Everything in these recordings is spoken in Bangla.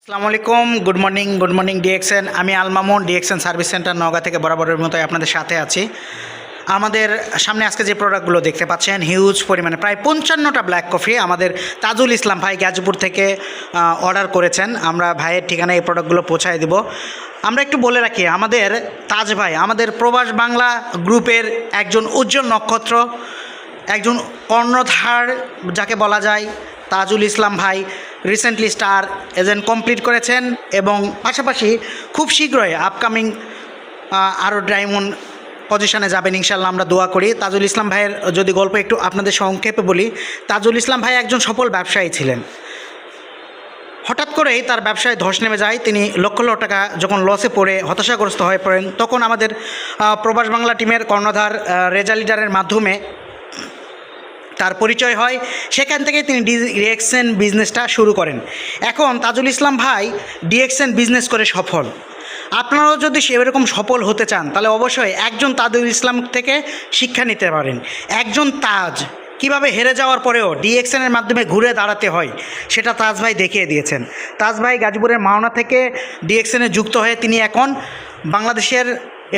আসসালামু আলাইকুম, গুড মর্নিং ডিএক্সএন। আমি Al Mamun, DXN service centre Naogaon থেকে বরাবরের মতোই আপনাদের সাথে আছি। আমাদের সামনে আজকে যে প্রোডাক্টগুলো দেখতে পাচ্ছেন হিউজ পরিমাণে প্রায় 55টা ব্ল্যাক কফি আমাদের তাজুল ইসলাম ভাই গাজীপুর থেকে অর্ডার করেছেন। আমরা ভাইয়ের ঠিকানায় এই প্রোডাক্টগুলো পৌঁছায় দেব। আমরা একটু বলে রাখি, আমাদের তাজ ভাই আমাদের প্রবাস বাংলা গ্রুপের একজন উজ্জ্বল নক্ষত্র, একজন কর্ণধার যাকে বলা যায়। তাজুল ইসলাম ভাই রিসেন্টলি স্টার এজেন্ট কমপ্লিট করেছেন এবং পাশাপাশি খুব শীঘ্রই আপকামিং আরও ডায়মন্ড পজিশনে যাবেন ইনশাল্লাহ, আমরা দোয়া করি। তাজুল ইসলাম ভাইয়ের যদি গল্প একটু আপনাদের সংক্ষেপে বলি, তাজুল ইসলাম ভাই একজন সফল ব্যবসায়ী ছিলেন। হঠাৎ করেই তার ব্যবসায় ধস নেমে যায়। তিনি লক্ষ লক্ষ টাকা যখন লসে পড়ে হতাশাগ্রস্ত হয়ে পড়েন, তখন আমাদের প্রবাস বাংলা টিমের কর্ণধার রেজা লিডারের মাধ্যমে তার পরিচয় হয়। সেখান থেকে তিনি ডিএক্সএন বিজনেসটা শুরু করেন। এখন তাজুল ইসলাম ভাই ডিএক্সএন বিজনেস করে সফল। আপনারাও যদি সেরকম সফল হতে চান তাহলে অবশ্যই একজন তাজুল ইসলাম থেকে শিক্ষা নিতে পারেন। একজন তাজ কিভাবে হেরে যাওয়ার পরেও ডিএক্সএনের মাধ্যমে ঘুরে দাঁড়াতে হয় সেটা তাজ ভাই দেখিয়ে দিয়েছেন। তাজ ভাই গাজীপুরের মাওনা থেকে ডিএক্সএনে যুক্ত হয়ে তিনি এখন বাংলাদেশের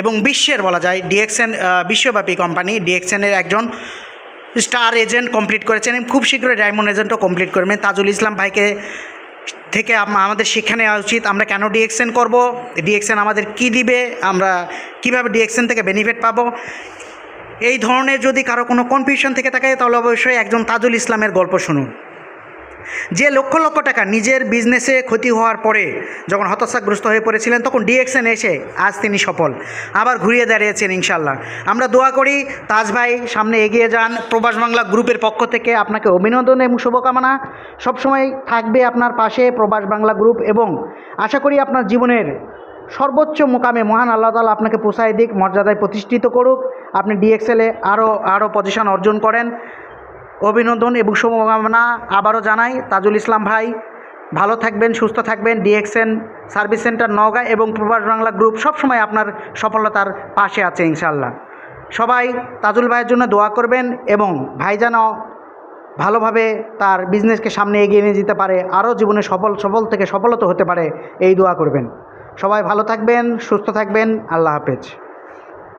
এবং বিশ্বের বলা যায় ডিএক্সএন বিশ্বব্যাপী কোম্পানি ডিএক্সএনের একজন স্টার এজেন্ট কমপ্লিট করেছেন এবং খুব শীঘ্রই ডায়মন্ড এজেন্টও কমপ্লিট করবেন। তাজুল ইসলাম ভাইকে থেকে আমাদের শিক্ষা নেওয়া উচিত। আমরা কেন ডিএক্সএন করব, ডিএক্সএন আমাদের কি দিবে, আমরা কিভাবে ডিএক্সএন থেকে বেনিফিট পাবো, এই ধরনের যদি কারো কোনো কনফিউশন থেকে থাকে তাহলে অবশ্যই একজন তাজুল ইসলামের গল্প শুনুন। যে লক্ষ লক্ষ টাকা নিজের বিজনেসে ক্ষতি হওয়ার পরে যখন হতাশাগ্রস্ত হয়ে পড়েছিলেন, তখন ডিএক্সএন এসে আজ তিনি সফল, আবার ঘুরিয়ে দাঁড়িয়েছেন ইনশাল্লাহ। আমরা দোয়া করি তাজ ভাই সামনে এগিয়ে যান। প্রবাস বাংলা গ্রুপের পক্ষ থেকে আপনাকে অভিনন্দন এবং শুভকামনা। সবসময় থাকবে আপনার পাশে প্রবাস বাংলা গ্রুপ এবং আশা করি আপনার জীবনের সর্বোচ্চ মোকামে মহান আল্লাহ তাআলা আপনাকে পোষায় দিক, মর্যাদায় প্রতিষ্ঠিত করুক, আপনি ডিএক্সএলে আরও পজিশন অর্জন করেন। অভিনন্দন এবং শুভকামনা আবারও জানাই। তাজুল ইসলাম ভাই ভালো থাকবেন, সুস্থ থাকবেন। ডিএক্সএন সার্ভিস সেন্টার নওগাঁ এবং প্রবাস বাংলা গ্রুপ সবসময় আপনার সফলতার পাশে আছে ইনশাল্লাহ। সবাই তাজুল ভাইয়ের জন্য দোয়া করবেন এবং ভাই যেন ভালোভাবে তার বিজনেসকে সামনে এগিয়ে নিয়ে যেতে পারে, আরও জীবনে সফল থেকে সফলতা হতে পারে, এই দোয়া করবেন। সবাই ভালো থাকবেন, সুস্থ থাকবেন। আল্লাহ হাফেজ।